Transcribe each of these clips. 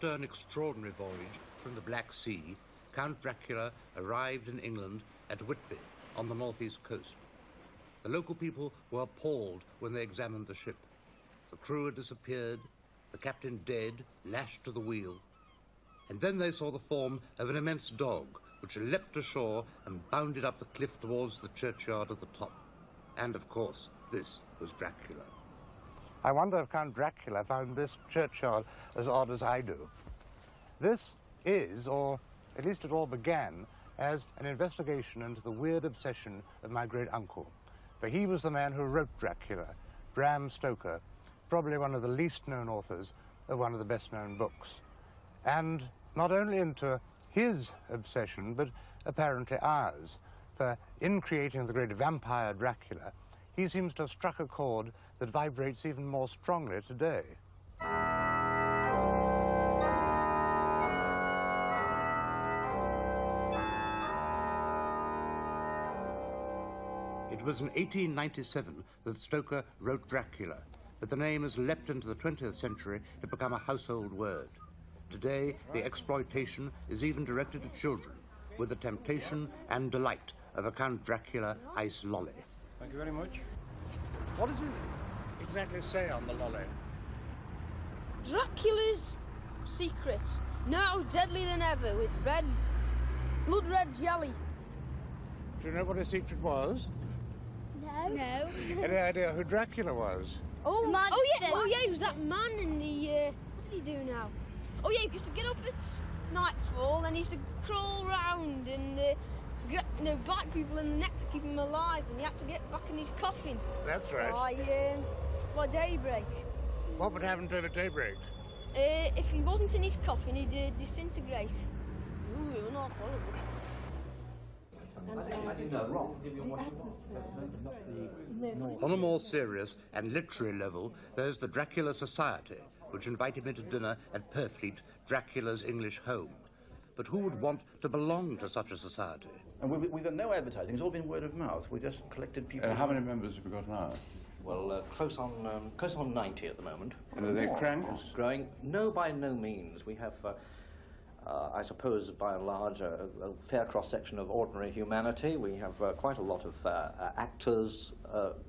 After an extraordinary voyage from the Black Sea, Count Dracula arrived in England at Whitby on the northeast coast. The local people were appalled when they examined the ship. The crew had disappeared, the captain dead, lashed to the wheel. And then they saw the form of an immense dog, which leapt ashore and bounded up the cliff towards the churchyard at the top. And, of course, this was Dracula. I wonder if Count Dracula found this churchyard as odd as I do. This is, or at least it all began, as an investigation into the weird obsession of my great-uncle. For he was the man who wrote Dracula, Bram Stoker, probably one of the least-known authors of one of the best-known books. And not only into his obsession, but apparently ours. For in creating the great vampire Dracula, he seems to have struck a chord that vibrates even more strongly today. It was in 1897 that Stoker wrote Dracula, but the name has leapt into the 20th century to become a household word. Today, the exploitation is even directed at children, with the temptation and delight of a Count Dracula ice lolly. Thank you very much. What does it exactly say on the lolly? Dracula's secrets, now deadly than ever, with blood red jelly. Do you know what his secret was? No. Any idea who Dracula was? Oh yeah, he was that man in the, what did he do now? Oh yeah, he used to get up at nightfall and he used to crawl round and bite people in the neck to keep him alive, and he had to get back in his coffin. That's right. By daybreak. What would happen to him at daybreak? If he wasn't in his coffin, he'd disintegrate. Ooh, not horrible. I think they're wrong. On a more serious and literary level, there's the Dracula Society, which invited me to dinner at Purfleet, Dracula's English home. But who would want to belong to such a society? And we've got no advertising. It's all been word of mouth. We just collected people. How many members have we got now? Well, close on 90 at the moment. And are they cranks? Growing? No, by no means. We have, I suppose, by and large, a fair cross-section of ordinary humanity. We have quite a lot of actors,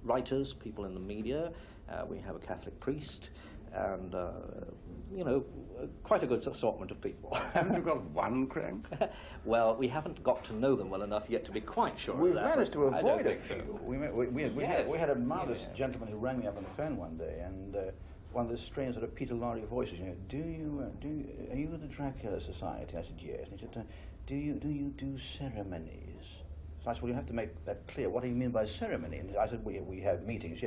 writers, people in the media. We have a Catholic priest, and, you know, quite a good assortment of people. Haven't you got one crank? Well, we haven't got to know them well enough yet to be quite sure We've of that. managed to avoid a few. So. We had a marvelous gentleman who rang me up on the phone one day, and one of the strange sort of Peter Lorre voices, you know, are you with the Dracula Society? I said, yes. And he said, do you do ceremonies? So I said, well, you have to make that clear. What do you mean by ceremony? And I said, we have meetings.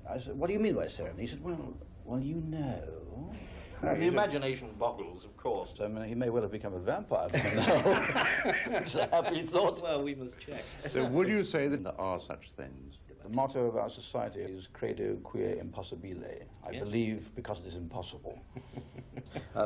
I said, what do you mean by ceremony? He said, well, you know. The imagination boggles, of course. So, I mean, he may well have become a vampire by now. It's a happy thought. Well, we must check. So would you say that there are such things? The motto of our society is credo quia impossibile. I believe because it is impossible.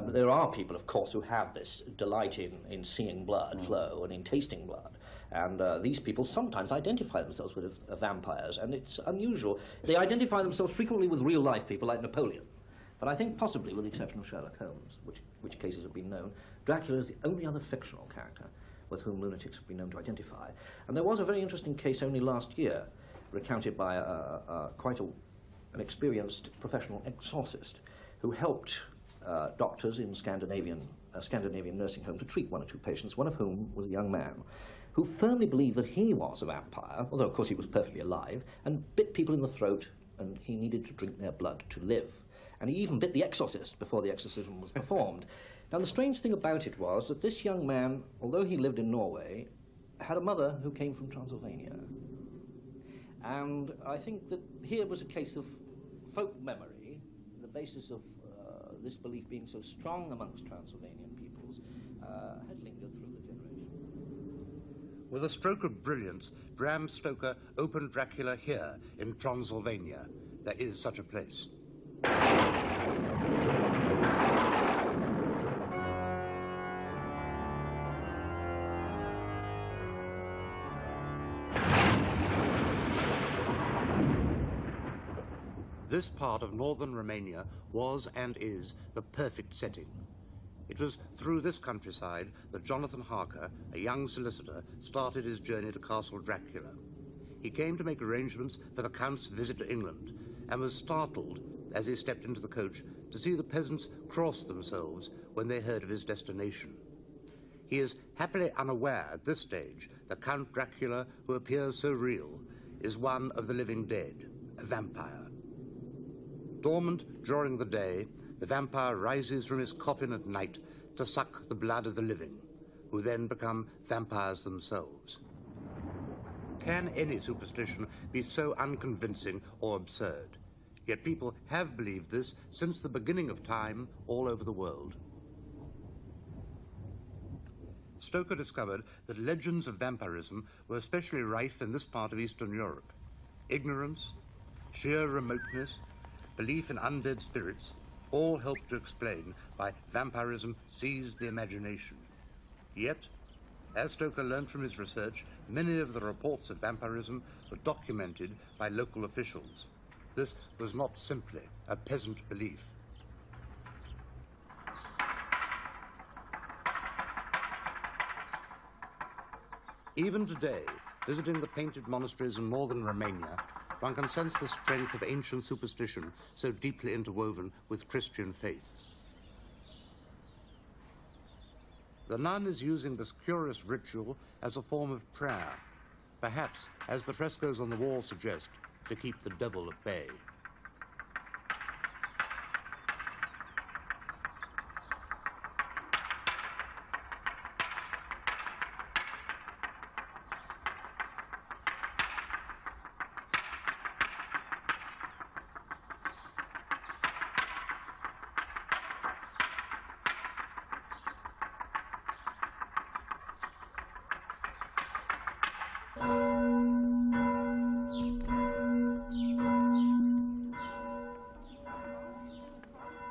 There are people, of course, who have this delight in seeing blood flow and in tasting blood. And these people sometimes identify themselves with vampires, and it's unusual. They identify themselves frequently with real-life people like Napoleon. But I think possibly, with the exception of Sherlock Holmes, which cases have been known, Dracula is the only other fictional character with whom lunatics have been known to identify. And there was a very interesting case only last year, recounted by quite an experienced professional exorcist who helped doctors in Scandinavian nursing home to treat one or two patients, one of whom was a young man who firmly believed that he was a vampire, although of course he was perfectly alive, and bit people in the throat, and he needed to drink their blood to live. And he even bit the exorcist before the exorcism was performed. Now, the strange thing about it was that this young man, although he lived in Norway, had a mother who came from Transylvania. And I think that here was a case of folk memory, the basis of this belief being so strong amongst Transylvanian peoples, had lingered through the generations. With a stroke of brilliance, Bram Stoker opened Dracula here in Transylvania. There is such a place. This part of northern Romania was and is the perfect setting. It was through this countryside that Jonathan Harker, a young solicitor, started his journey to Castle Dracula. He came to make arrangements for the Count's visit to England and was startled as he stepped into the coach to see the peasants cross themselves when they heard of his destination. He is happily unaware at this stage that Count Dracula, who appears so real, is one of the living dead, a vampire. Dormant during the day, the vampire rises from his coffin at night to suck the blood of the living, who then become vampires themselves. Can any superstition be so unconvincing or absurd? Yet people have believed this since the beginning of time all over the world. Stoker discovered that legends of vampirism were especially rife in this part of Eastern Europe. Ignorance, sheer remoteness, belief in undead spirits all helped to explain why vampirism seized the imagination. Yet, as Stoker learned from his research, many of the reports of vampirism were documented by local officials. This was not simply a peasant belief. Even today, visiting the painted monasteries in northern Romania, one can sense the strength of ancient superstition so deeply interwoven with Christian faith. The nun is using this curious ritual as a form of prayer, perhaps, as the frescoes on the wall suggest, to keep the devil at bay.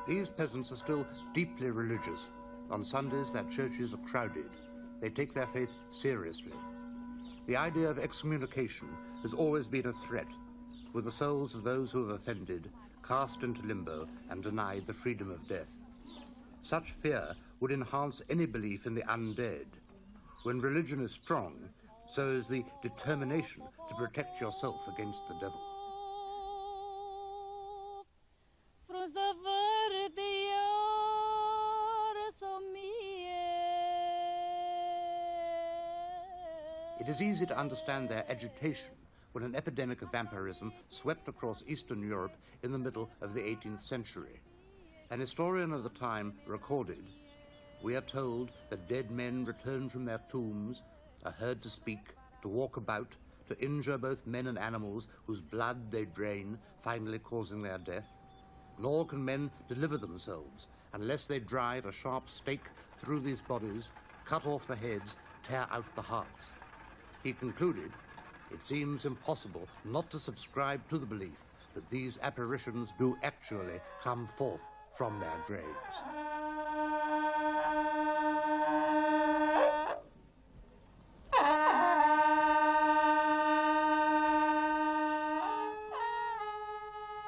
These peasants are still deeply religious. On Sundays, their churches are crowded. They take their faith seriously. The idea of excommunication has always been a threat, with the souls of those who have offended cast into limbo and denied the freedom of death. Such fear would enhance any belief in the undead. When religion is strong, so is the determination to protect yourself against the devil. It is easy to understand their agitation when an epidemic of vampirism swept across Eastern Europe in the middle of the 18th century. An historian of the time recorded, "We are told that dead men return from their tombs, are heard to speak, to walk about, to injure both men and animals whose blood they drain, finally causing their death. Nor can men deliver themselves unless they drive a sharp stake through these bodies, cut off the heads, tear out the hearts." He concluded, "It seems impossible not to subscribe to the belief that these apparitions do actually come forth from their graves."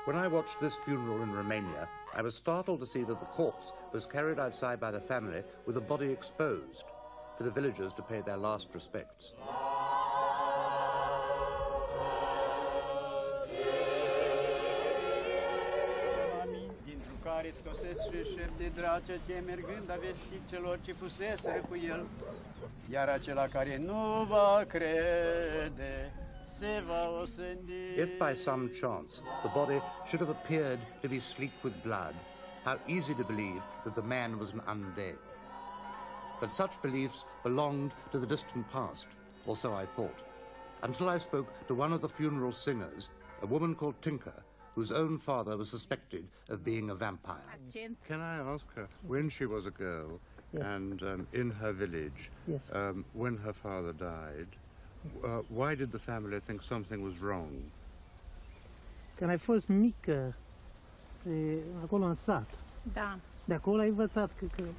When I watched this funeral in Romania, I was startled to see that the corpse was carried outside by the family with the body exposed for the villagers to pay their last respects. Care scosesc și șepte dracete, mergând a vestit celor ce fuseseră cu el, iar acela care nu va crede se va osândi. If by some chance the body should have appeared to be sleek with blood, how easy to believe that the man was an undead. But such beliefs belonged to the distant past, or so I thought, until I spoke to one of the funeral singers, a woman called Tinker, whose own father was suspected of being a vampire. Can I ask her, when she was a girl, Yes. and in her village, Yes. when her father died, why did the family think something was wrong? Când ai fost mică, acolo în sat, Da. de acolo ai învățat,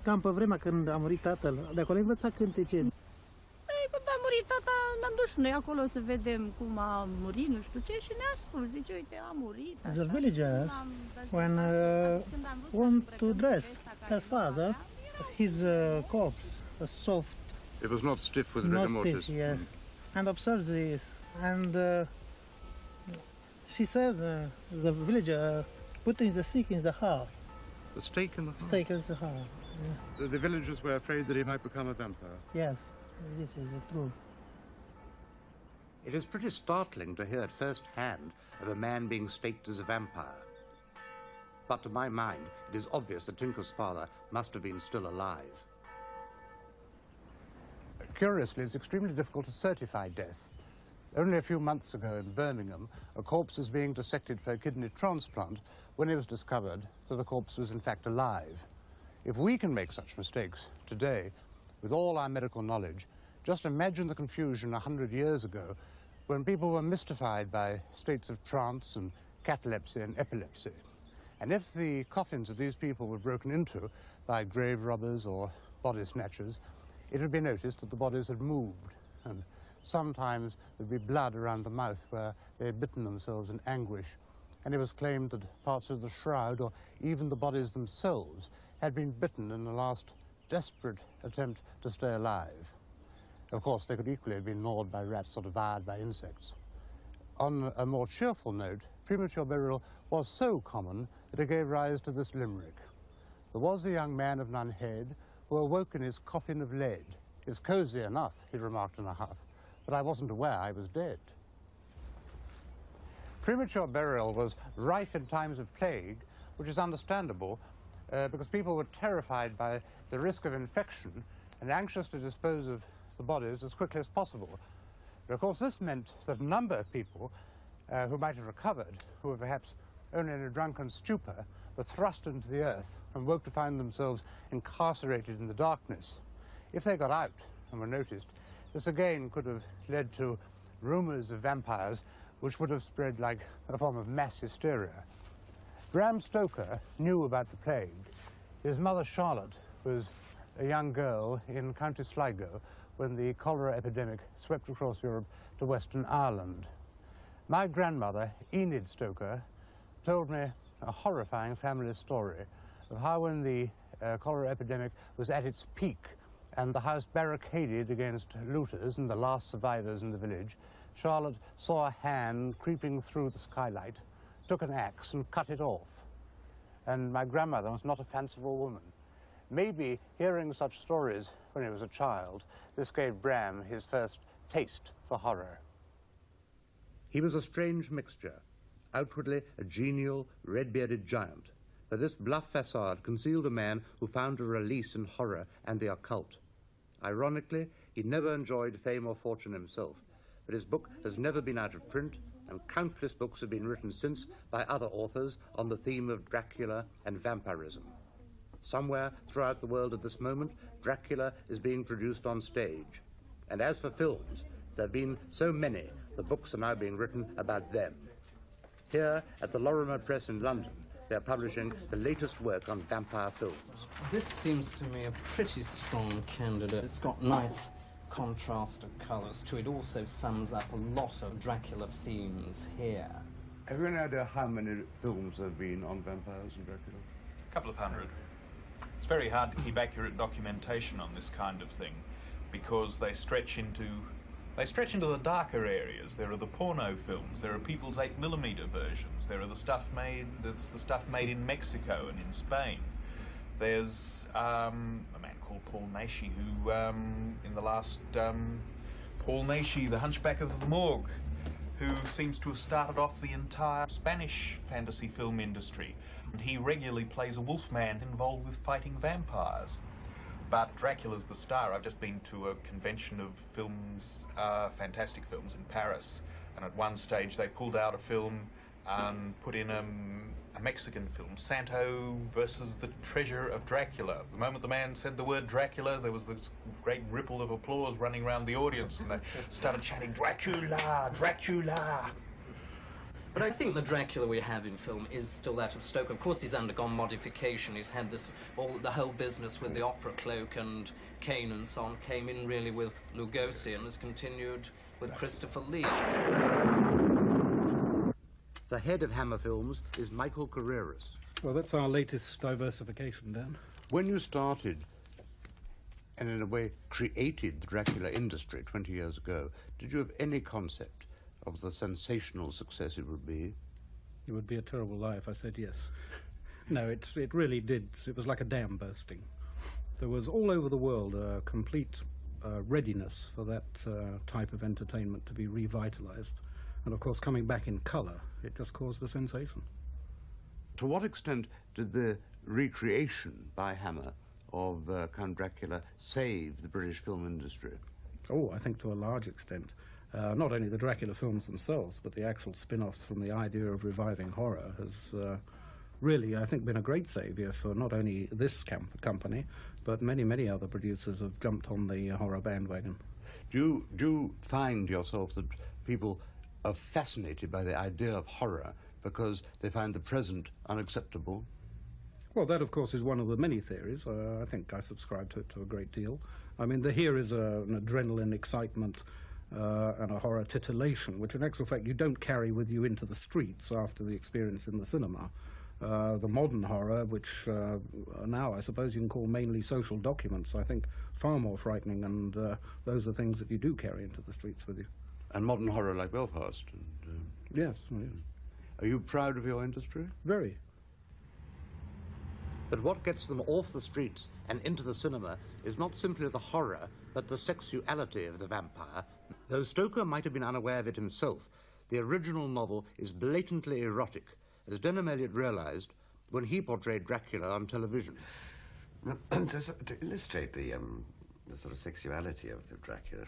cam pe vremea când a murit tatăl, de acolo ai învățat cântece. Păi, când a murit tata, ne-am dus și noi acolo să vedem cum a murit, nu știu ce, și ne-a spus, zice, uite, a murit, așa. The villagers, when want to dress their father, his corpse was soft, It was not stiff with not rigor mortis. stiff, yes. And observed this. And she said the villager putting the stick in the heart. The stake in the heart? Stake in the heart. Yes. The villagers were afraid that he might become a vampire. Yes, this is the truth. It is pretty startling to hear at first hand of a man being staked as a vampire. But to my mind, it is obvious that Tinker's father must have been still alive. Curiously, it's extremely difficult to certify death. Only a few months ago in Birmingham, a corpse was being dissected for a kidney transplant when it was discovered that the corpse was in fact alive. If we can make such mistakes today, with all our medical knowledge, just imagine the confusion 100 years ago when people were mystified by states of trance and catalepsy and epilepsy. And if the coffins of these people were broken into by grave robbers or body snatchers, it would be noticed that the bodies had moved, and sometimes there'd be blood around the mouth where they had bitten themselves in anguish, and it was claimed that parts of the shroud or even the bodies themselves had been bitten in the last desperate attempt to stay alive. Of course, they could equally have been gnawed by rats or devoured by insects. On a more cheerful note, premature burial was so common that it gave rise to this limerick. There was a young man of Nunhead who awoke in his coffin of lead. "It's cosy enough," he remarked in a huff, "but I wasn't aware I was dead." Premature burial was rife in times of plague, which is understandable because people were terrified by the risk of infection and anxious to dispose of the bodies as quickly as possible. But of course this meant that a number of people who might have recovered, who were perhaps only in a drunken stupor, were thrust into the earth and woke to find themselves incarcerated in the darkness. If they got out and were noticed, this again could have led to rumors of vampires which would have spread like a form of mass hysteria. Bram Stoker knew about the plague. His mother Charlotte was a young girl in County Sligo when the cholera epidemic swept across Europe to Western Ireland. My grandmother, Enid Stoker, told me a horrifying family story of how when the cholera epidemic was at its peak and the house barricaded against looters and the last survivors in the village, Charlotte saw a hand creeping through the skylight, took an axe and cut it off. And my grandmother was not a fanciful woman. Maybe hearing such stories when he was a child, this gave Bram his first taste for horror. He was a strange mixture, outwardly a genial, red-bearded giant, but this bluff facade concealed a man who found a release in horror and the occult. Ironically, he never enjoyed fame or fortune himself, but his book has never been out of print, and countless books have been written since by other authors on the theme of Dracula and vampirism. Somewhere throughout the world at this moment, Dracula is being produced on stage. And as for films, there have been so many, the books are now being written about them. Here at the Lorimer Press in London, they're publishing the latest work on vampire films. This seems to me a pretty strong candidate. It's got nice contrast of colours to it. Also sums up a lot of Dracula themes here. Have you any idea how many films there have been on vampires and Dracula? A couple of hundred. It's very hard to keep accurate documentation on this kind of thing because they stretch into the darker areas. There are the porno films, there are people's 8mm versions, there are the stuff made in Mexico and in Spain. There's a man called Paul Naschy who, in the last, Paul Naschy, the Hunchback of the Morgue, who seems to have started off the entire Spanish fantasy film industry. And he regularly plays a wolfman involved with fighting vampires. But Dracula's the star. I've just been to a convention of films, fantastic films in Paris, and at one stage they pulled out a film and put in a Mexican film, Santo versus the Treasure of Dracula. The moment the man said the word Dracula, there was this great ripple of applause running around the audience, and they started chanting, "Dracula, Dracula!" But I think the Dracula we have in film is still that of Stoker. Of course, he's undergone modification. He's had the whole business with the opera cloak and Kane and so on came in really with Lugosi and has continued with Christopher Lee. The head of Hammer Films is Michael Carreras. Well, that's our latest diversification, Dan. When you started, and in a way created the Dracula industry 20 years ago, did you have any concept of the sensational success it would be? It would be a terrible lie if I said yes. No, it really did. It was like a dam bursting. There was all over the world a complete readiness for that type of entertainment to be revitalized. And of course, coming back in colour, it just caused a sensation. To what extent did the recreation by Hammer of Count Dracula save the British film industry? Oh, I think to a large extent. Not only the Dracula films themselves, but the actual spin-offs from the idea of reviving horror has really, I think, been a great saviour for not only this company, but many, many other producers have jumped on the horror bandwagon. Do you find yourself that people are fascinated by the idea of horror because they find the present unacceptable? Well, that, of course, is one of the many theories. I think I subscribe to it to a great deal. I mean, here is an adrenaline excitement and a horror titillation, which in actual fact you don't carry with you into the streets after the experience in the cinema. The modern horror, which now I suppose you can call mainly social documents, I think far more frightening, and those are things that you do carry into the streets with you. And modern horror like Belfast? Yes. Are you proud of your industry? Very. But what gets them off the streets and into the cinema is not simply the horror, but the sexuality of the vampire. Though Stoker might have been unaware of it himself, the original novel is blatantly erotic, as Denham Elliott realized when he portrayed Dracula on television. To illustrate the sort of sexuality of the Dracula,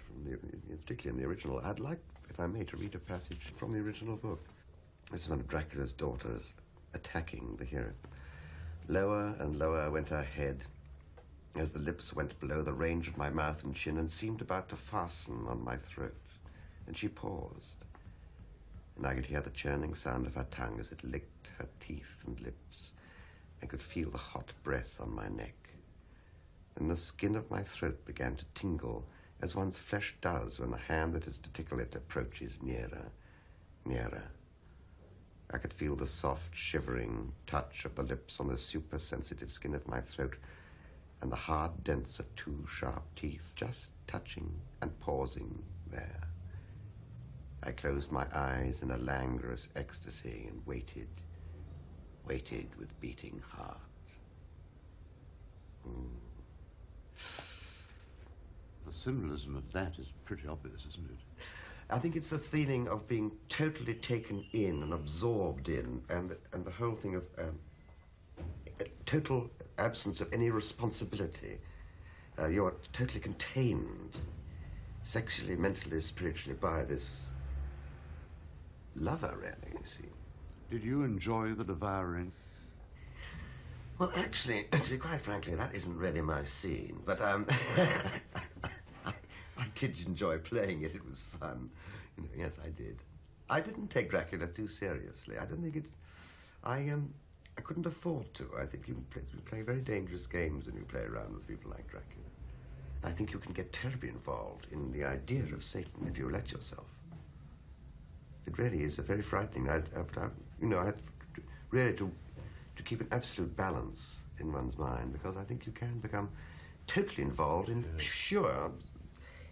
particularly in the original, I'd like, if I may, to read a passage from the original book. This is one of Dracula's daughters attacking the hero. Lower and lower went her head, as the lips went below the range of my mouth and chin and seemed about to fasten on my throat. And she paused, and I could hear the churning sound of her tongue as it licked her teeth and lips. I could feel the hot breath on my neck. And the skin of my throat began to tingle, as one's flesh does when the hand that is to tickle it approaches nearer, nearer. I could feel the soft, shivering touch of the lips on the super-sensitive skin of my throat, and the hard dents of two sharp teeth just touching and pausing there. I closed my eyes in a languorous ecstasy and waited with beating heart. The symbolism of that is pretty obvious, isn't it? I think it's the feeling of being totally taken in and absorbed in, and the whole thing of a total absence of any responsibility. You're totally contained, sexually, mentally, spiritually, by this lover, really, you see. Did you enjoy the devouring? Well, actually, to be quite frankly, that isn't really my scene, but I did enjoy playing it. It was fun. You know, yes, I did. I didn't take Dracula too seriously. I don't think it's... I couldn't afford to. I think you play very dangerous games when you play around with people like Dracula. I think you can get terribly involved in the idea of Satan if you let yourself. It really is very frightening. I have really to keep an absolute balance in one's mind, because I think you can become totally involved in pure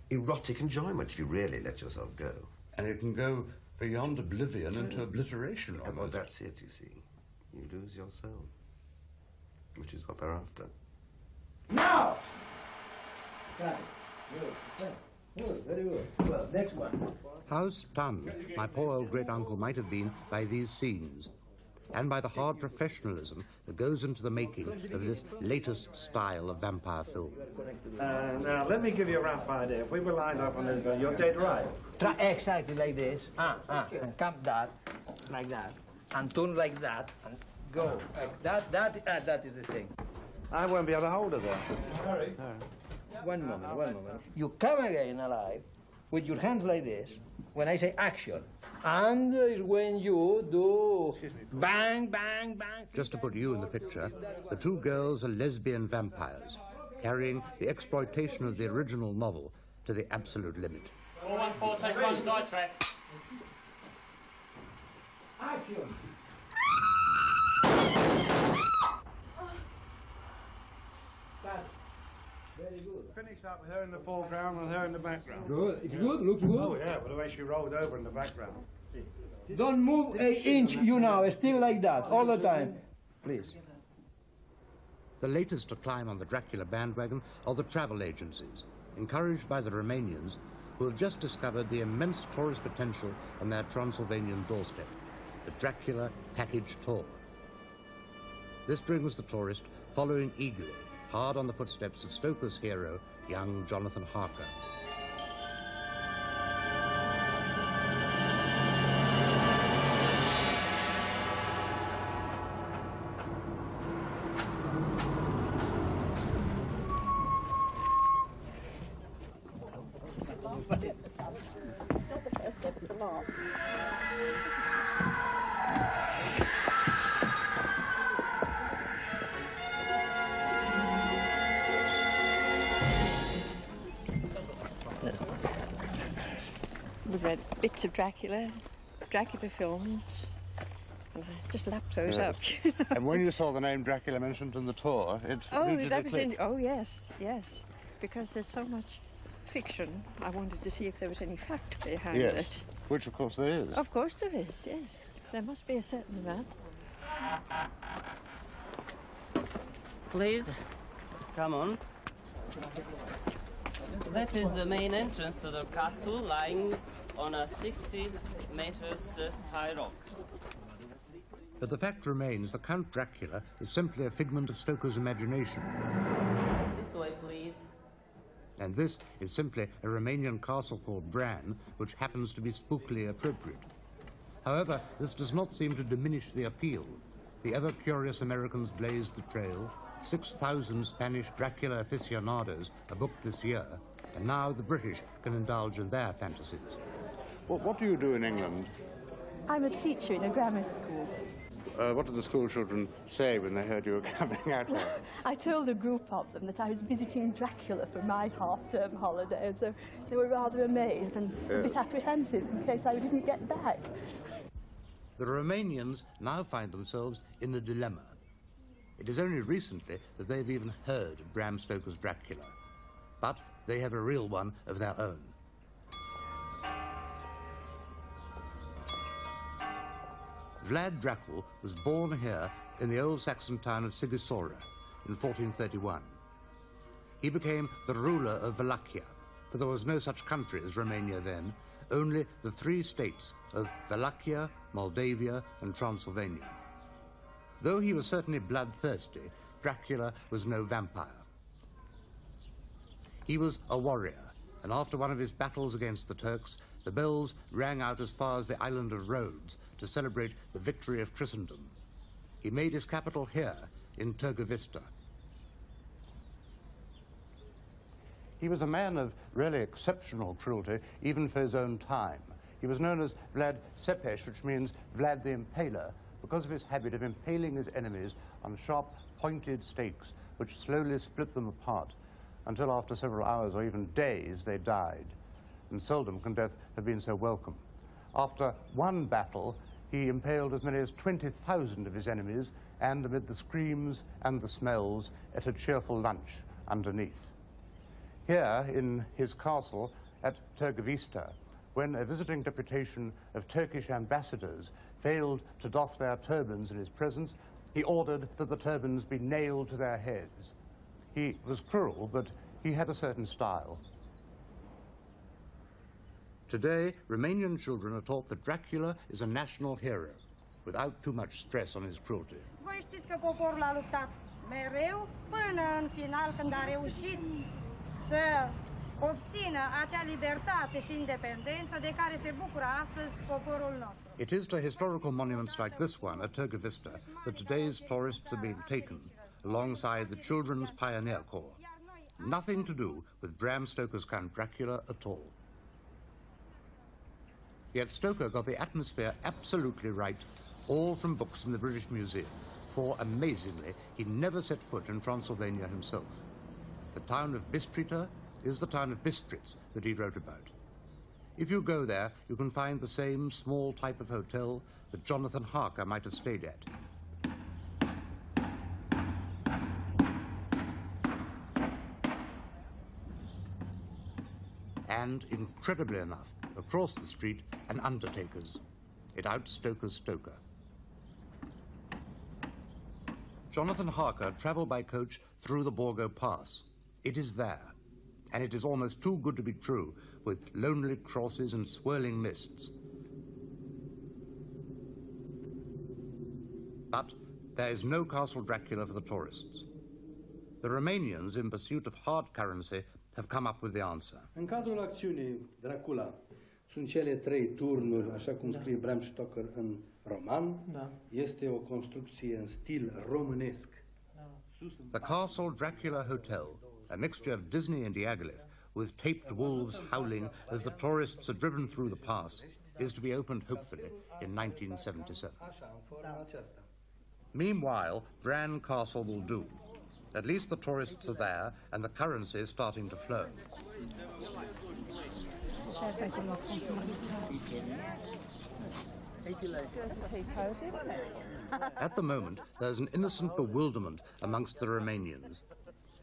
erotic enjoyment if you really let yourself go. And it can go beyond oblivion into obliteration almost. Well, that's it, you see. You lose yourself, which is what they're after. Now! Got it. Good, very good. Well, next one. How stunned my poor old great-uncle might have been by these scenes, and by the hard professionalism that goes into the making of this latest style of vampire film. Now, let me give you a rough idea. If we were lined up on this, you're dead right. Try exactly like this. And come that, like that. And turn like that, and go. That is the thing. I won't be able to hold it there. Hurry. One moment. You come again alive with your hands like this when I say action. And is when you do bang, bang, bang. Just to put you in the picture, the two girls are lesbian vampires, carrying the exploitation of the original novel to the absolute limit. 414, take one side track. Action! Very good. finished that with her in the foreground and her in the background. Good. It's good. Looks good. Oh yeah, with the way she rolled over in the background. Don't move an inch, you now. Still like that, all the time. Please. The latest to climb on the Dracula bandwagon are the travel agencies, encouraged by the Romanians, who have just discovered the immense tourist potential on their Transylvanian doorstep, the Dracula Package Tour. This brings the tourist following eagerly, hard on the footsteps of Stoker's hero, young Jonathan Harker. Not the first step, it's the last. We've read bits of Dracula films. And I just lap those up. And when you saw the name Dracula mentioned in the tour, it that was in. Oh yes, yes, because there's so much fiction. I wanted to see if there was any fact behind it. Which of course there is. Of course there is. Yes, there must be a certain amount. Please, come on. That is the main entrance to the castle, lying on a 60 meters high rock. But the fact remains that Count Dracula is simply a figment of Stoker's imagination. This way, please. And this is simply a Romanian castle called Bran, which happens to be spookily appropriate. However, this does not seem to diminish the appeal. The ever-curious Americans blazed the trail. 6,000 Spanish Dracula aficionados are booked this year, and now the British can indulge in their fantasies. Well, what do you do in England? I'm a teacher in a grammar school. What did the school children say when they heard you were coming out here? I told a group of them that I was visiting Dracula for my half-term holiday, so they were rather amazed and a bit apprehensive in case I didn't get back. The Romanians now find themselves in a dilemma. It is only recently that they've even heard of Bram Stoker's Dracula, but they have a real one of their own. Vlad Dracul was born here in the old Saxon town of Sighisoara in 1431. He became the ruler of Wallachia, for there was no such country as Romania then, only the 3 states of Wallachia, Moldavia, and Transylvania. Though he was certainly bloodthirsty, Dracula was no vampire. He was a warrior, and after one of his battles against the Turks, the bells rang out as far as the island of Rhodes to celebrate the victory of Christendom. He made his capital here, in Târgu. He was a man of really exceptional cruelty, even for his own time. He was known as Vlad Țepeș, which means Vlad the Impaler, because of his habit of impaling his enemies on sharp, pointed stakes, which slowly split them apart, until after several hours or even days they died. And seldom can death have been so welcome. After one battle, he impaled as many as 20,000 of his enemies, and amid the screams and the smells, ate a cheerful lunch underneath. Here, in his castle at Târgu, when a visiting deputation of Turkish ambassadors failed to doff their turbans in his presence, he ordered that the turbans be nailed to their heads. He was cruel, but he had a certain style. Today, Romanian children are taught that Dracula is a national hero, without too much stress on his cruelty. Voi știți că poporul a luptat mereu până în final, când a reușit să obțină acea libertate și independență de care se bucură astăzi poporul nostru. It is to historical monuments like this one at Târgu that today's tourists are being taken, alongside the Children's Pioneer Corps. Nothing to do with Bram Stoker's Count Dracula at all. Yet Stoker got the atmosphere absolutely right, all from books in the British Museum, for, amazingly, he never set foot in Transylvania himself. The town of Bistrița is the town of Bistritz that he wrote about. If you go there, you can find the same small type of hotel that Jonathan Harker might have stayed at. and, incredibly enough, across the street, an undertaker's. It outstokers Stoker. Jonathan Harker travelled by coach through the Borgo Pass. It is there, and it is almost too good to be true, with lonely crosses and swirling mists. But there is no Castle Dracula for the tourists. The Romanians, in pursuit of hard currency, have come up with the answer. În cadrul acțiunii Dracula sunt cele 3 turnuri, așa cum scrie Bram Stoker în roman. Este o construcție în stil românesc. The Castle Dracula Hotel, a mixture of Disney and Diaghilev, with taped wolves howling as the tourists are driven through the pass, is to be opened hopefully in 1977. Meanwhile, Bran Castle will do. At least the tourists are there and the currency is starting to flow. At the moment, there's an innocent bewilderment amongst the Romanians.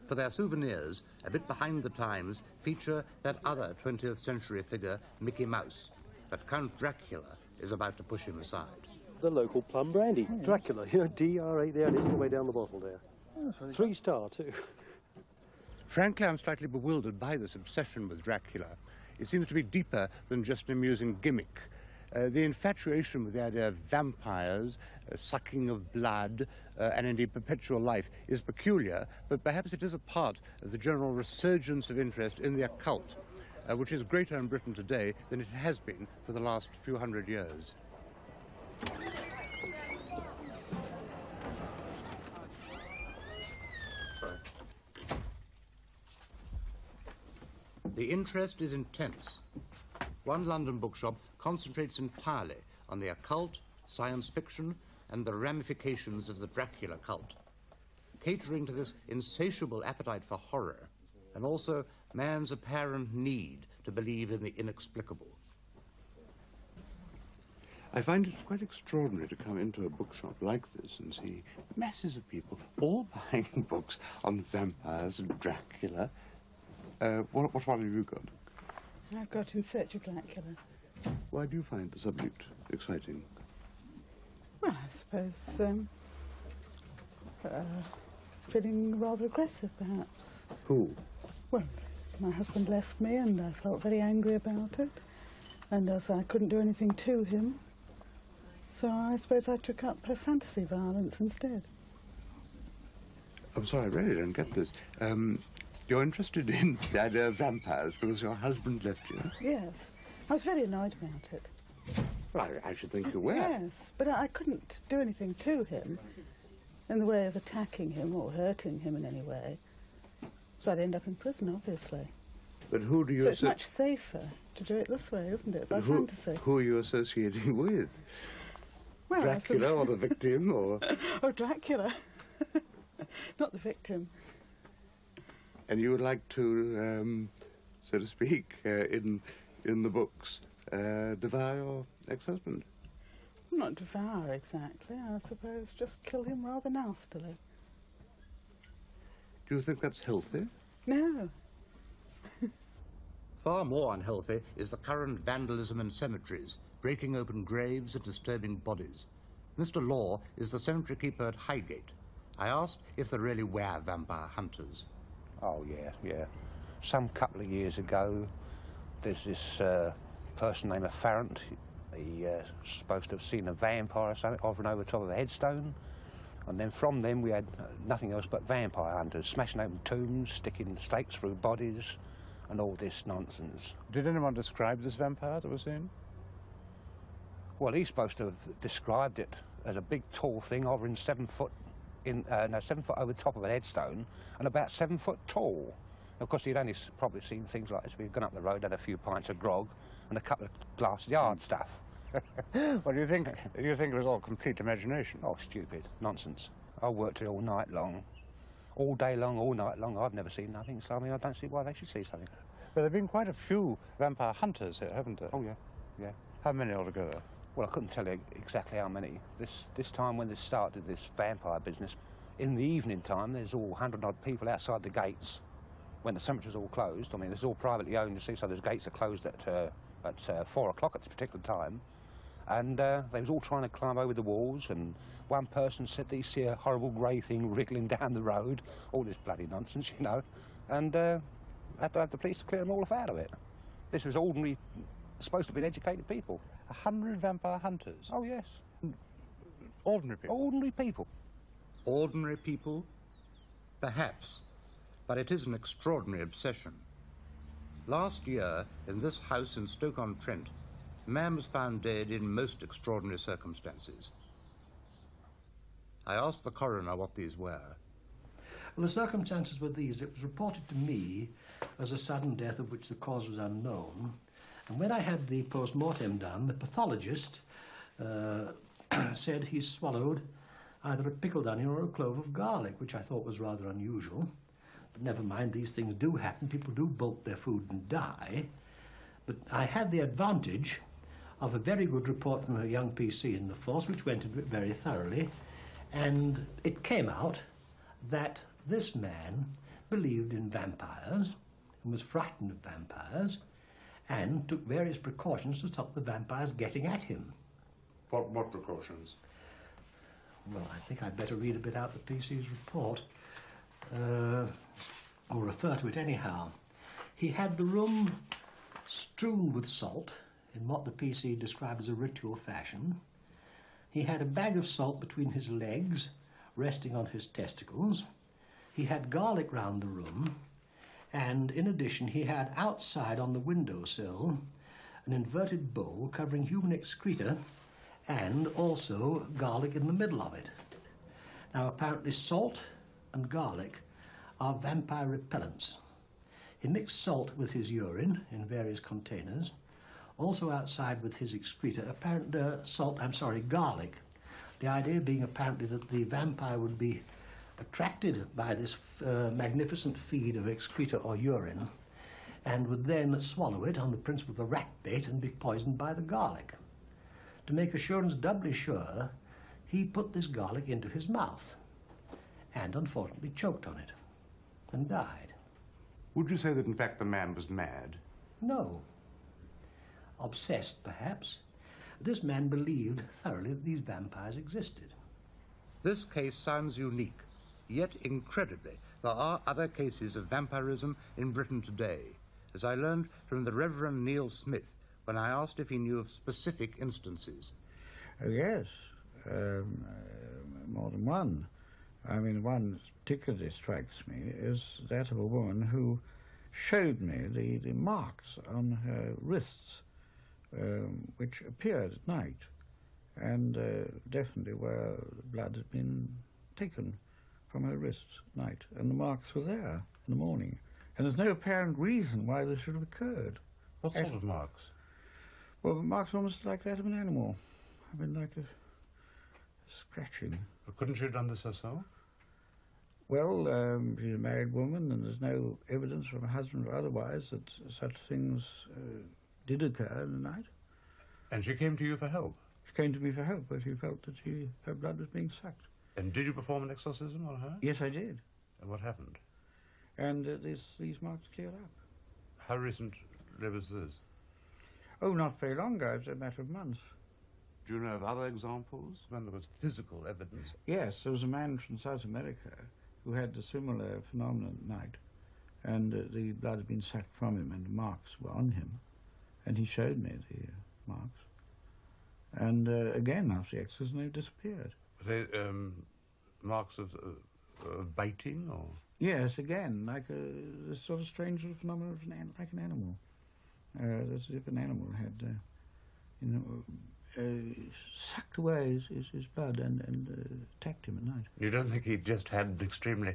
For their souvenirs, a bit behind the times, feature that other 20th century figure, Mickey Mouse. But Count Dracula is about to push him aside. The local plum brandy. Dracula, you know, DR8 there, it is all the way down the bottle there. 3-star too. Frankly, I'm slightly bewildered by this obsession with Dracula. It seems to be deeper than just an amusing gimmick. The infatuation with the idea of vampires, sucking of blood, and indeed perpetual life is peculiar, but perhaps it is a part of the general resurgence of interest in the occult, which is greater in Britain today than it has been for the last few hundred years. The interest is intense. One London bookshop concentrates entirely on the occult, science fiction, and the ramifications of the Dracula cult, catering to this insatiable appetite for horror, and also man's apparent need to believe in the inexplicable. I find it quite extraordinary to come into a bookshop like this and see masses of people all buying books on vampires and Dracula. What one have you got? I've got In Search of Dracula. Why do you find the subject exciting? Well, I suppose feeling rather aggressive, perhaps. Who? Well, my husband left me and I felt very angry about it. And as I couldn't do anything to him, so I suppose I took up fantasy violence instead. I'm sorry, I really don't get this. You're interested in the idea of vampires because your husband left you? Yes. I was very annoyed about it. Well, I should think you were. Yes, but I couldn't do anything to him in the way of attacking him or hurting him in any way. So I'd end up in prison, obviously. But who do you... So it's much safer to do it this way, isn't it, by fantasy? Who are you associating with? Well, Dracula or the victim, or...? Oh, Dracula. Not the victim. And you would like to, so to speak, in the books, devour your ex-husband? Not devour, exactly. I suppose just kill him rather nastily. Do you think that's healthy? No. Far more unhealthy is the current vandalism in cemeteries, breaking open graves and disturbing bodies. Mr. Law is the cemetery keeper at Highgate. I asked if there really were vampire hunters. Oh, yeah. Some couple of years ago, there's this person named Farrant. He supposed to have seen a vampire or something hovering over the top of a headstone. And then from them, we had nothing else but vampire hunters, smashing open tombs, sticking stakes through bodies, and all this nonsense. Did anyone describe this vampire that was seen? Well, he's supposed to have described it as a big, tall thing hovering 7 foot over the top of a headstone, and about 7 foot tall. Of course, he'd only probably seen things like this. We'd gone up the road, had a few pints of grog, and a couple of glass yard stuff. What do you think? Do you think it was all complete imagination? Oh, stupid. Nonsense. I worked here all night long. All day long, all night long. I've never seen nothing, so I mean, I don't see why they should see something. But there have been quite a few vampire hunters here, haven't there? Oh, yeah. How many altogether? Well, I couldn't tell you exactly how many. This time when they started this vampire business, in the evening time, there's all 100-odd people outside the gates when the cemetery's all closed. I mean, this is all privately owned, you see, so those gates are closed at 4 o'clock at this particular time. And they was all trying to climb over the walls, and one person said they see a horrible grey thing wriggling down the road, all this bloody nonsense, you know, and had to have the police to clear them all off out of it. This was ordinary, supposed to be educated people. 100 vampire hunters? Oh, yes. Ordinary people? Ordinary people. Ordinary people? Perhaps, but it is an extraordinary obsession. Last year, in this house in Stoke-on-Trent, a man was found dead in most extraordinary circumstances. I asked the coroner what these were. Well, the circumstances were these. It was reported to me as a sudden death of which the cause was unknown. And when I had the post-mortem done, the pathologist said he swallowed either a pickled onion or a clove of garlic, which I thought was rather unusual. But never mind, these things do happen. People do bolt their food and die. But I had the advantage of a very good report from a young PC in the force, which went into it very thoroughly, and it came out that this man believed in vampires and was frightened of vampires and took various precautions to stop the vampires getting at him. What precautions? Well, I think I'd better read a bit out the PC's report, or refer to it anyhow. He had the room strewn with salt in what the PC described as a ritual fashion. He had a bag of salt between his legs, resting on his testicles. He had garlic round the room, and in addition he had outside on the windowsill an inverted bowl covering human excreta and also garlic in the middle of it. Now, apparently salt and garlic are vampire repellents. He mixed salt with his urine in various containers, also outside with his excreta, garlic. The idea being apparently that the vampire would be attracted by this magnificent feed of excreta or urine and would then swallow it on the principle of the rat bait and be poisoned by the garlic. To make assurance doubly sure, he put this garlic into his mouth and unfortunately choked on it and died. Would you say that in fact the man was mad? No. Obsessed, perhaps. This man believed thoroughly that these vampires existed. This case sounds unique, yet incredibly, there are other cases of vampirism in Britain today, as I learned from the Reverend Neil Smith when I asked if he knew of specific instances. Oh, yes, more than one. I mean, one particularly strikes me is that of a woman who showed me the marks on her wrists, which appeared at night, and definitely where blood had been taken from her wrists at night, and the marks were there in the morning. And there's no apparent reason why this should have occurred. What sort of marks? Well, marks almost like that of an animal. I mean, like a scratching. But couldn't she have done this herself? Well, she's a married woman, and there's no evidence from her husband or otherwise that such things did occur in the night. And she came to you for help? She came to me for help, but she felt that her blood was being sucked. And did you perform an exorcism on her? Yes, I did. And what happened? And these marks cleared up. How recently was this? Oh, not very long ago. It was a matter of months. Do you know of other examples when there was physical evidence? Yes, there was a man from South America who had a similar phenomenon at night, and the blood had been sucked from him and the marks were on him, and he showed me the marks. And again, after the exorcism, they disappeared. Were they marks of biting, or...? Yes, again, like this sort of strange little phenomenon like an animal. As if an animal had, sucked away his blood and attacked him at night. You don't think he just had an extremely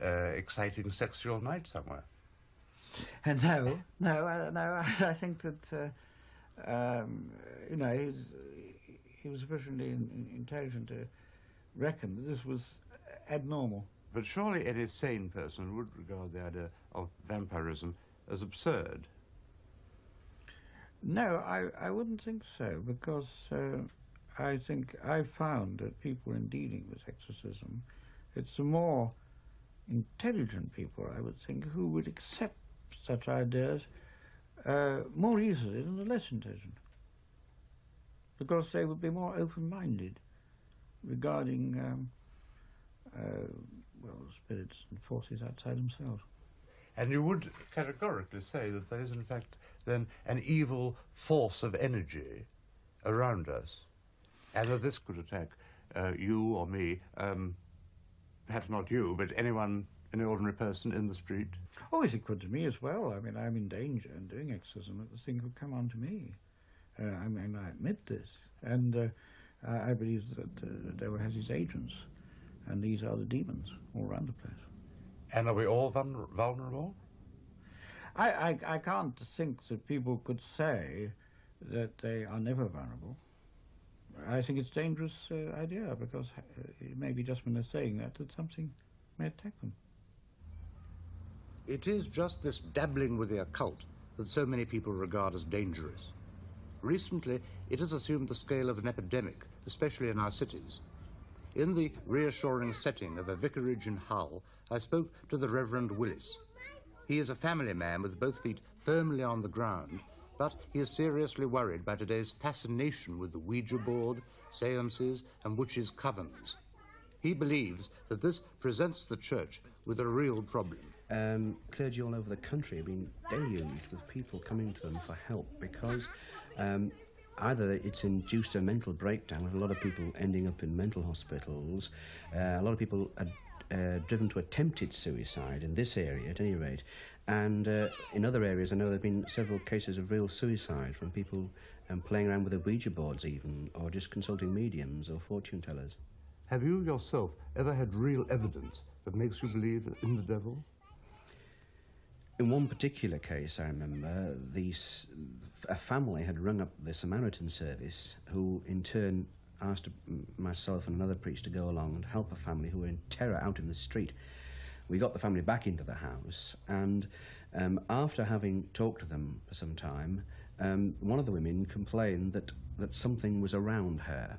exciting sexual night somewhere? No, I think that, he was sufficiently intelligent to reckon that this was abnormal. But surely any sane person would regard the idea of vampirism as absurd. No, I wouldn't think so, because I think I've found that people in dealing with exorcism, it's the more intelligent people, I would think, who would accept such ideas more easily than the less intelligent, because they would be more open-minded regarding well, spirits and forces outside themselves. And you would categorically say that there is, in fact, then an evil force of energy around us, and that this could attack you or me, perhaps not you, but anyone, any ordinary person in the street? Oh, yes, it could to me as well. I mean, I'm in danger and doing exorcism, that the thing could come on to me. I mean, I admit this. And I believe that the devil has his agents, and these are the demons all around the place. And are we all vulnerable? I can't think that people could say that they are never vulnerable. I think it's a dangerous idea, because it may be just when they're saying that something may attack them. It is just this dabbling with the occult that so many people regard as dangerous. Recently, it has assumed the scale of an epidemic, especially in our cities. In the reassuring setting of a vicarage in Hull, I spoke to the Reverend Willis. He is a family man with both feet firmly on the ground, but he is seriously worried by today's fascination with the Ouija board, seances, and witches' covens. He believes that this presents the church with a real problem. Clergy all over the country have been deluged with people coming to them for help, because either it's induced a mental breakdown, with a lot of people ending up in mental hospitals, a lot of people are driven to attempted suicide in this area at any rate, and in other areas I know there have been several cases of real suicide from people playing around with the Ouija boards even, or just consulting mediums or fortune tellers. Have you yourself ever had real evidence that makes you believe in the devil? In one particular case, I remember, a family had rung up the Samaritan service, who in turn asked myself and another priest to go along and help a family who were in terror out in the street. We got the family back into the house, and after having talked to them for some time, one of the women complained that something was around her,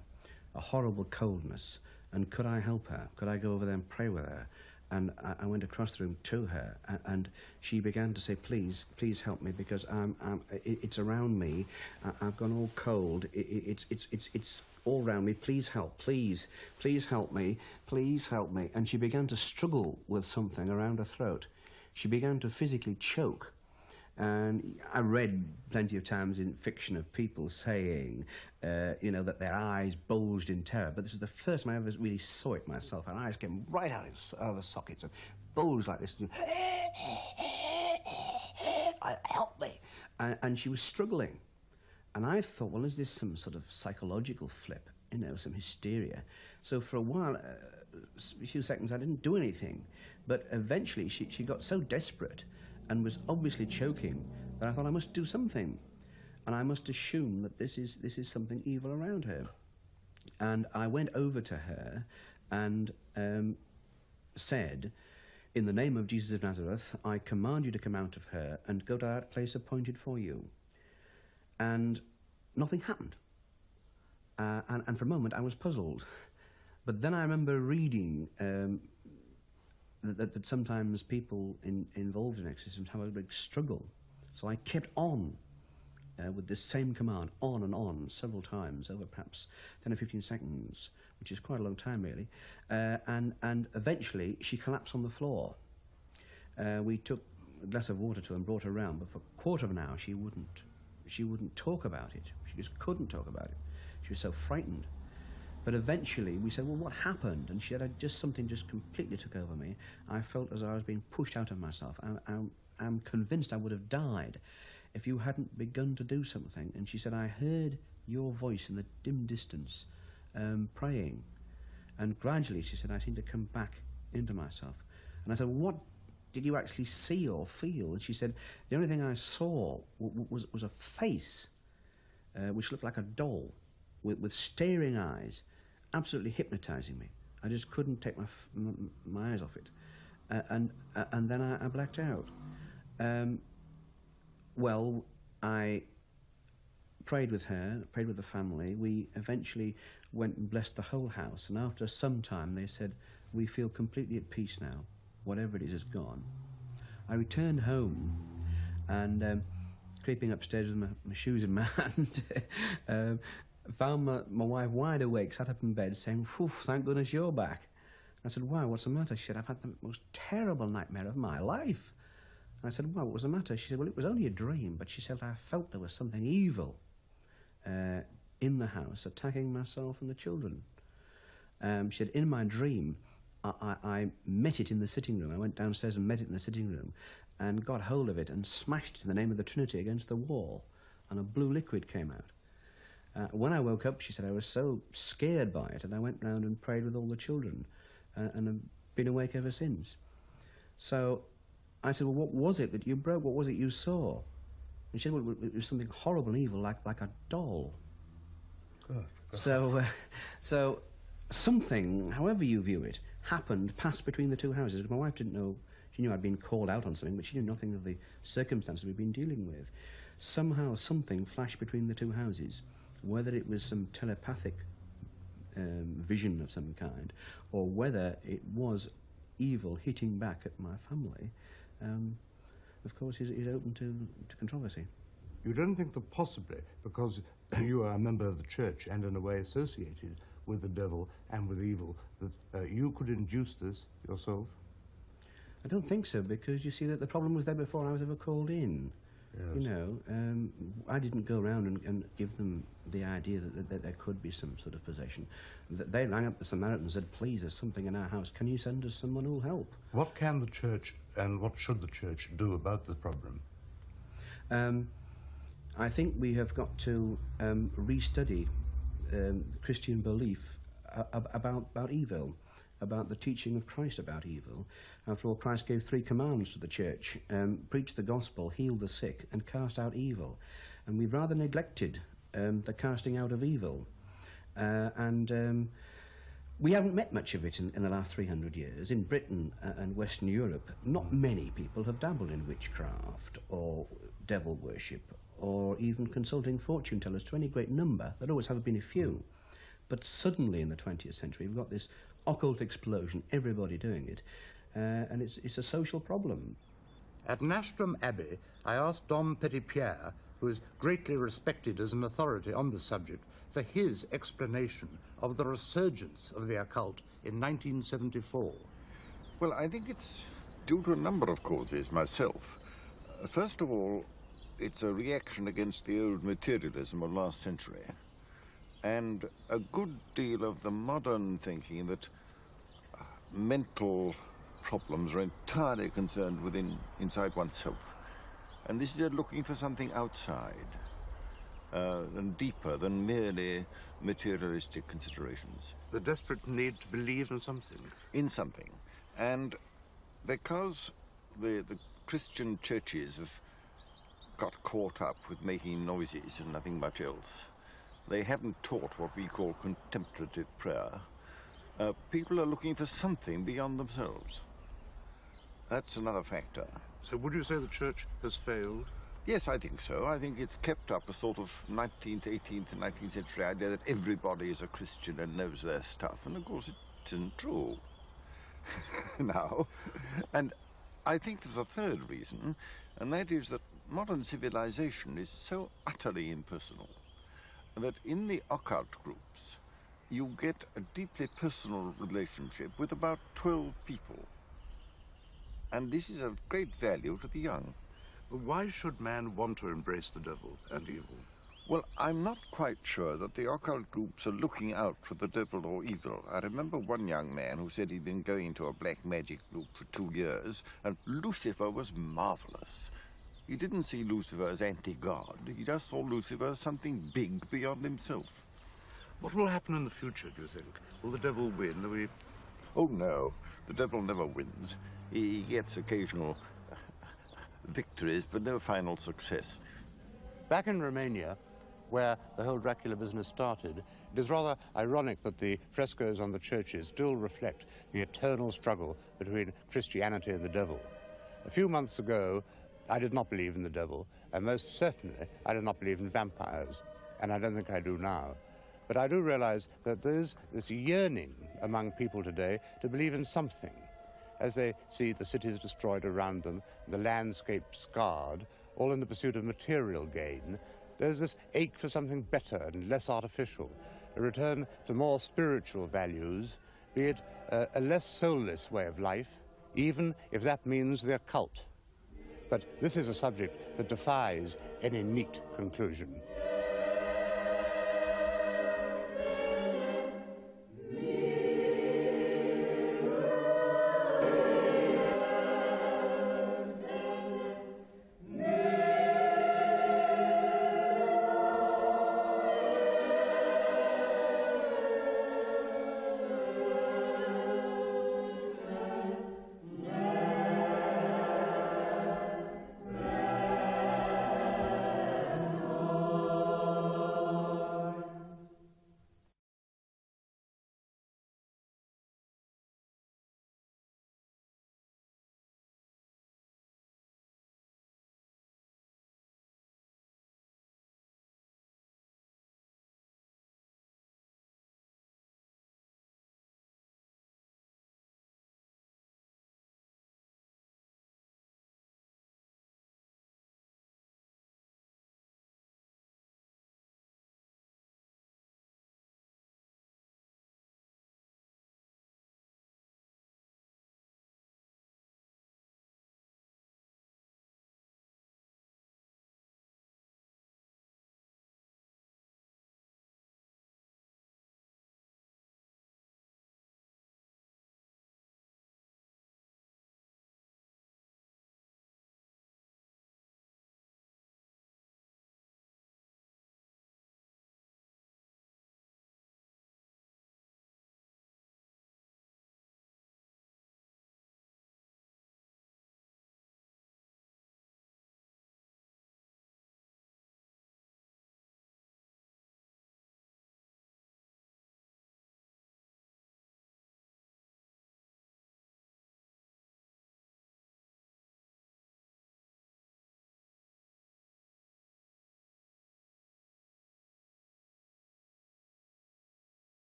a horrible coldness, and could I help her? Could I go over there and pray with her? And I went across the room to her, and she began to say, please, please help me, because it's around me. I've gone all cold. It's all around me. Please help. Please help me. Please help me. And she began to struggle with something around her throat. She began to physically choke. And I read plenty of times in fiction of people saying, you know, that their eyes bulged in terror. But this is the first time I ever really saw it myself. Her eyes came right out of the sockets and bulged like this. Help me. And she was struggling. And I thought, well, is this some sort of psychological flip? You know, some hysteria. So for a while, a few seconds, I didn't do anything. But eventually she got so desperate and was obviously choking that I thought I must do something, and I must assume that this is something evil around her. And I went over to her and said, in the name of Jesus of Nazareth, I command you to come out of her and go to that place appointed for you. And nothing happened. And for a moment I was puzzled. But then I remember reading that sometimes people involved in exorcisms have a big struggle. So I kept on with this same command, on and on, several times, over perhaps 10 or 15 seconds, which is quite a long time, really. And eventually, she collapsed on the floor. We took a glass of water to her and brought her around, but for a quarter of an hour, she wouldn't talk about it. She just couldn't talk about it. She was so frightened. But eventually we said, well, what happened? And she said, something just completely took over me. I felt as though I was being pushed out of myself. I'm convinced I would have died if you hadn't begun to do something. And she said, I heard your voice in the dim distance praying. And gradually, she said, I seemed to come back into myself. And I said, well, what did you actually see or feel? And she said, the only thing I saw was a face which looked like a doll with staring eyes, absolutely hypnotizing me. I just couldn't take my eyes off it. And then I blacked out. Well, I prayed with her, prayed with the family. We eventually went and blessed the whole house. And after some time, they said, we feel completely at peace now. whatever it is has gone. I returned home and creeping upstairs with my shoes in my hand, found my wife wide awake, sat up in bed saying, "Phew, thank goodness you're back." I said, "Why, what's the matter?" She said, "I've had the most terrible nightmare of my life." And I said, "Well, what was the matter?" She said, "Well, it was only a dream, but she said, I felt there was something evil in the house attacking myself and the children." She said, "In my dream, I met it in the sitting room. I went downstairs and met it in the sitting room and got hold of it and smashed it in the name of the Trinity against the wall, and a blue liquid came out. When I woke up," she said, "I was so scared by it, and I went round and prayed with all the children and have been awake ever since." So I said, "Well, what was it that you broke? What was it you saw?" And she said, "Well, it was something horrible and evil, like a doll." God. So something, however you view it, happened, passed between the two houses. My wife didn't know. She knew I'd been called out on something, but she knew nothing of the circumstances we'd been dealing with. Somehow something flashed between the two houses, whether it was some telepathic vision of some kind, or whether it was evil hitting back at my family, of course, is open to controversy. You don't think that possibly, because you are a member of the church and in a way associated with the devil and with evil, that you could induce this yourself? I don't think so, because you see that the problem was there before I was ever called in. Yes. You know, I didn't go around and give them the idea that there could be some sort of possession. They rang up the Samaritan and said, "Please, there's something in our house. Can you send us someone who'll help?" What can the church and what should the church do about the problem? I think we have got to restudy Christian belief about evil, about the teaching of Christ about evil. After all, Christ gave 3 commands to the church: preach the gospel, heal the sick, and cast out evil. And we've rather neglected the casting out of evil. We haven't met much of it in the last 300 years. In Britain and Western Europe, not many people have dabbled in witchcraft or devil worship or even consulting fortune tellers to any great number. There always have been a few. But suddenly in the 20th century, we've got this occult explosion, everybody doing it, and it's a social problem. At Nastrom Abbey, I asked Dom Petitpierre, who is greatly respected as an authority on the subject, for his explanation of the resurgence of the occult in 1974. Well, I think it's due to a number of causes myself. First of all, it's a reaction against the old materialism of last century, and a good deal of the modern thinking that mental problems are entirely concerned inside oneself. And this is looking for something outside and deeper than merely materialistic considerations. The desperate need to believe in something. In something. And because the Christian churches have got caught up with making noises and nothing much else, they haven't taught what we call contemplative prayer. People are looking for something beyond themselves. That's another factor. So would you say the church has failed? Yes, I think so. I think it's kept up a sort of 19th, 18th and 19th century idea that everybody is a Christian and knows their stuff. And of course it isn't true now. And I think there's a third reason, and that is that modern civilization is so utterly impersonal that in the occult groups you get a deeply personal relationship with about 12 people. And this is of great value to the young. Why should man want to embrace the devil and evil? Well, I'm not quite sure that the occult groups are looking out for the devil or evil. I remember one young man who said he'd been going to a black magic group for 2 years, and Lucifer was marvelous. He didn't see Lucifer as anti-God. He just saw Lucifer as something big beyond himself. What will happen in the future, do you think? Will the devil win? Oh, no. The devil never wins. He gets occasional victories, but no final success. Back in Romania, where the whole Dracula business started, it is rather ironic that the frescoes on the churches still reflect the eternal struggle between Christianity and the devil. A few months ago, I did not believe in the devil, and most certainly I did not believe in vampires, and I don't think I do now. But I do realize that there's this yearning among people today to believe in something. as they see the cities destroyed around them, the landscape scarred, all in the pursuit of material gain, there's this ache for something better and less artificial, a return to more spiritual values, be it a less soulless way of life, even if that means the occult. But this is a subject that defies any neat conclusion.